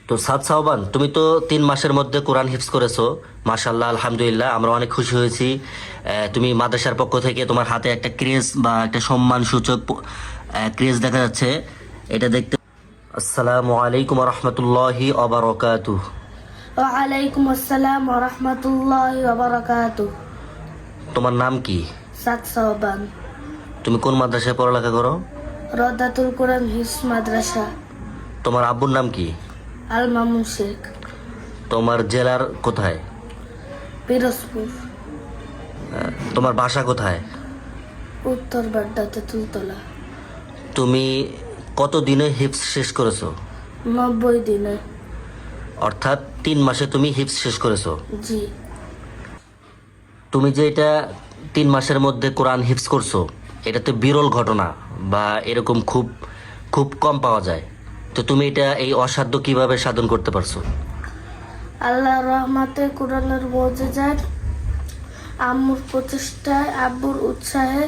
তো সাদ সাহবান, তুমি তো 3 মাসের মধ্যে কোরআন হিফজ করেছো। মাশাল্লাহ, আলহামদুলিল্লাহ, আমরা অনেক খুশি হয়েছি। তুমি মাদ্রাসার পক্ষ থেকে তোমার হাতে একটা ক্রেজ বা একটা সম্মান সূচক ক্রেজ দেখা যাচ্ছে, এটা দেখতে। আসসালামু আলাইকুম রহমতুল্লাহি অবরকাতুহ। ওয়ালাইকুম আসসালাম ওয়া রাহমাতুল্লাহি ওয়া বারাকাতুহু। তোমার নাম কি? সাদ সাহবান। তুমি কোন মাদ্রাসায় পড়ালেখা করো? রদাতুল কোরআন হিফজ মাদ্রাসা। তোমার আব্বুর নাম কি? আল মামুন শেখ। তোমার জেলার কোথায়? পিরোজপুর। তোমার বাসা কোথায়? উত্তর বাড্ডা তেঁতুলতলা। তুমি কত দিনে হিফজ শেষ করেছো? 90 দিনে। অর্থাৎ 3 মাসে তুমি হিফজ শেষ করেছো। জি। তুমি যে এটা 3 মাসের মধ্যে কোরআন হিফজ করছো, এটা তো বিরল ঘটনা, বা এরকম খুব খুব কম পাওয়া যায়। তো তুমি এটা এই অসাধ্য কিভাবে সাধন করতে পারছো? আল্লাহর রহমতে, কোরআনের মুজিজাত, আম্মুর প্রচেষ্টায়, আব্বুর উৎসাহে,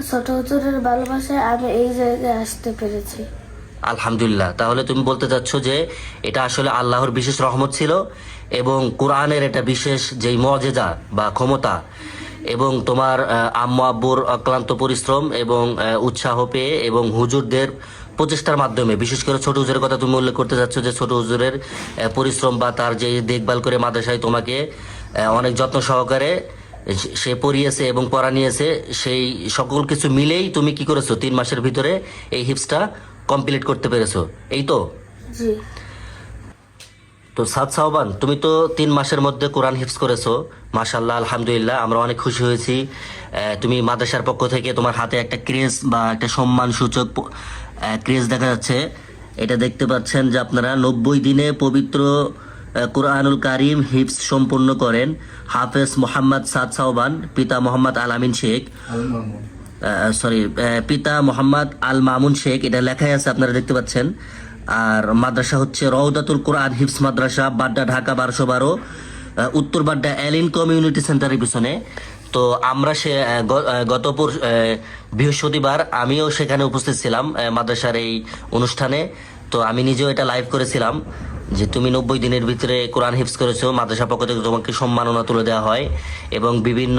ছোট হুজুরের ভালোবাসায় আমি এই জায়গায় আসতে পেরেছি। আলহামদুলিল্লাহ। তাহলে তুমি বলতে চাচ্ছ যে এটা আসলে আল্লাহর বিশেষ রহমত ছিল, এবং কোরআনের এটা বিশেষ যেই মজেজা বা ক্ষমতা, এবং তোমার আম্মু আব্বুর অক্লান্ত পরিশ্রম এবং উৎসাহ পেয়ে, এবং হুজুরদের প্রচেষ্টার মাধ্যমে, বিশেষ করে ছোট হুজুরের কথা তুমি উল্লেখ করতে চাচ্ছ, যে ছোট হুজুরের পরিশ্রম বা তার যে দেখভাল করে মাদ্রাসায় তোমাকে অনেক যত্ন সহকারে সে পড়িয়েছে এবং পড়া নিয়েছে, সেই সকল কিছু মিলেই তুমি কি করেছো, 3 মাসের ভিতরে এই হিফজটা কমপ্লিট করতে পেরেছো, এই তো? জি। তো সাদ সাহবান, তুমি তো 3 মাসের মধ্যে কোরআন হিফজ করেছো। মাশাল্লাহ, আলহামদুলিল্লাহ, আমরা অনেক খুশি হয়েছি। তুমি মাদ্রাসার পক্ষ থেকে তোমার হাতে একটা ক্রেজ বা একটা সম্মান সূচক ক্রেজ দেখা যাচ্ছে, এটা দেখতে পাচ্ছেন যে আপনারা 90 দিনে পবিত্র কোরআনুল কারিম হিফজ সম্পূর্ণ করেন হাফেজ মোহাম্মদ সাদ সাহবান, পিতা মোহাম্মদ আল আমিন শেখ, পিতা মোহাম্মদ আল মামুন শেখ, এটা লেখাই আছে, আপনারা দেখতে পাচ্ছেন। আর মাদ্রাসা হচ্ছে রওদাতুল কোরআন হিফজ মাদ্রাসা, বাড্ডা, ঢাকা 1212, উত্তর বাড্ডা এলিন কমিউনিটি সেন্টারের পিছনে। তো আমরা গত বৃহস্পতিবার আমিও সেখানে উপস্থিত ছিলাম মাদ্রাসার এই অনুষ্ঠানে। তো আমি নিজেও এটা লাইভ করেছিলাম যে তুমি 90 দিনের ভিতরে কোরআন হিফজ করেছো। মাদ্রাসা পক্ষ থেকে তোমাকে সম্মাননা তুলে দেওয়া হয়, এবং বিভিন্ন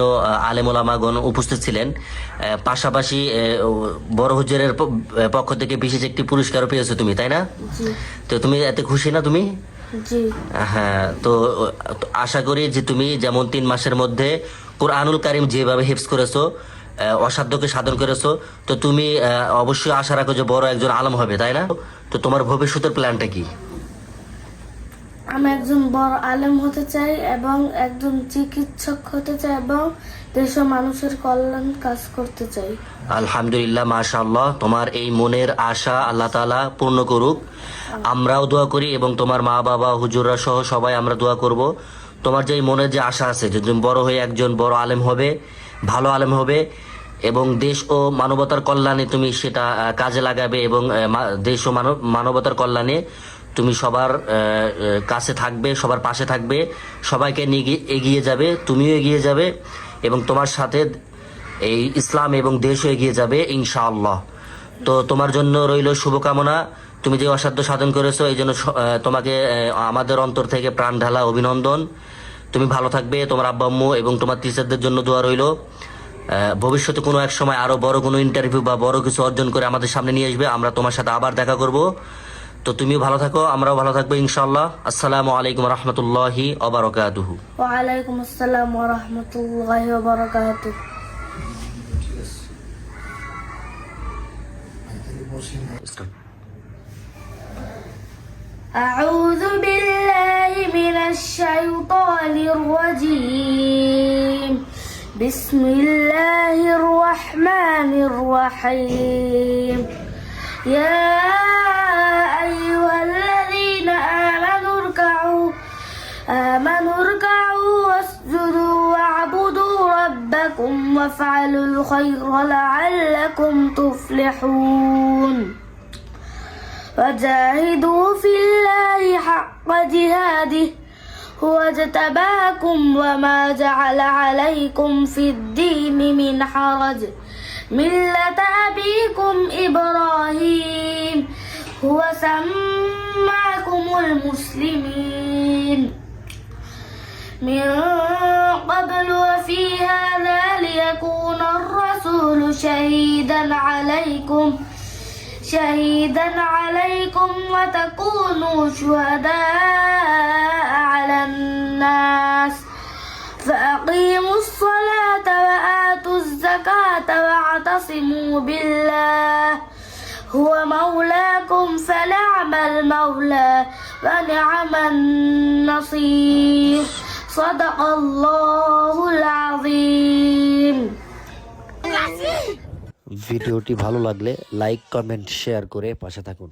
আলেম ওলামাগণ উপস্থিত ছিলেন। পাশাপাশি বড় হুজুরের পক্ষ থেকে বিশেষ একটি পুরস্কারও পেয়েছো তুমি, তাই না? জি। তো তুমি এতে খুশি না তুমি? জি। হ্যাঁ। তো আশা করি যে তুমি যেমন 3 মাসের মধ্যে কোরআনুল কারিম যেভাবে হিফজ করেছো, অসাধ্যকে সাধন করেছো, তো তুমি অবশ্যই আশা রাখো যে বড় একজন আলেম হবে, তাই না? তো তোমার ভবিষ্যতের প্ল্যানটা কি? আমি একজন বড় আলেম হতে চাই, এবং একজন চিকিৎসক হতে চাই, এবং দেশ ও মানুষের কল্যাণ কাজ করতে চাই। আলহামদুলিল্লাহ, মাশাআল্লাহ, তোমার এই মনের আশা আল্লাহ তাআলা পূর্ণ করুক। আমরাও দোয়া করি, এবং তোমার মা বাবা হুজুররা সহ সবাই আমরা দোয়া করব। তোমার যে মনের যে আশা আছে যে তুমি বড় হয়ে একজন বড় আলেম হবে, ভালো আলেম হবে, এবং দেশ ও মানবতার কল্যাণে তুমি সেটা কাজে লাগাবে, এবং দেশ ও মানবতার কল্যাণে তুমি সবার কাছে থাকবে, সবার পাশে থাকবে, সবাইকে নিয়ে এগিয়ে যাবে, তুমিও এগিয়ে যাবে, এবং তোমার সাথে এই ইসলাম এবং দেশও এগিয়ে যাবে ইনশাআল্লাহ। তো তোমার জন্য রইল শুভকামনা। তুমি যে অসাধ্য সাধন করেছো, এই জন্য তোমাকে আমাদের অন্তর থেকে প্রাণ ঢালা অভিনন্দন। তুমি ভালো থাকবে, তোমার আব্বা আম্মু এবং তোমার টিচারদের জন্য দোয়া রইল। ভবিষ্যতে কোনো এক সময় আরো বড় কোনো ইন্টারভিউ বা বড় কিছু অর্জন করে আমাদের সামনে নিয়ে আসবে, আমরা তোমার সাথে আবার দেখা করব। তো তুমিও ভালো থাকো, আমরাও ভালো থাকবো ইনশাআল্লাহ। আসসালামু আলাইকুম রহমতুল্লাহি ওয়া বারাকাতুহু। ওয়ালাইকুম আসসালাম ওয়া রাহমাতুল্লাহি ওয়া বারাকাতুহু। أعوذ بالله من الشيطان الرجيم. بسم الله الرحمن الرحيم. يا أيها الذين آمنوا اركعوا واسجدوا واعبدوا ربكم وافعلوا الخير لعلكم تفلحون. وجاهدوا في الله حق جهاده هو اجتباكم وما جعل عليكم في الدين من حرج ملة أبيكم إبراهيم هو سماكم المسلمين من قبل وفي هذا ليكون الرسول شهيدا عليكم وتكونوا شهداء على الناس فأقيموا الصلاة وآتوا الزكاة واعتصموا بالله هو مولاكم فنعم المولى ونعم النصير صدق الله العظيم. ভিডিওটি ভালো লাগলে লাইক কমেন্ট শেয়ার করে পাশে থাকুন।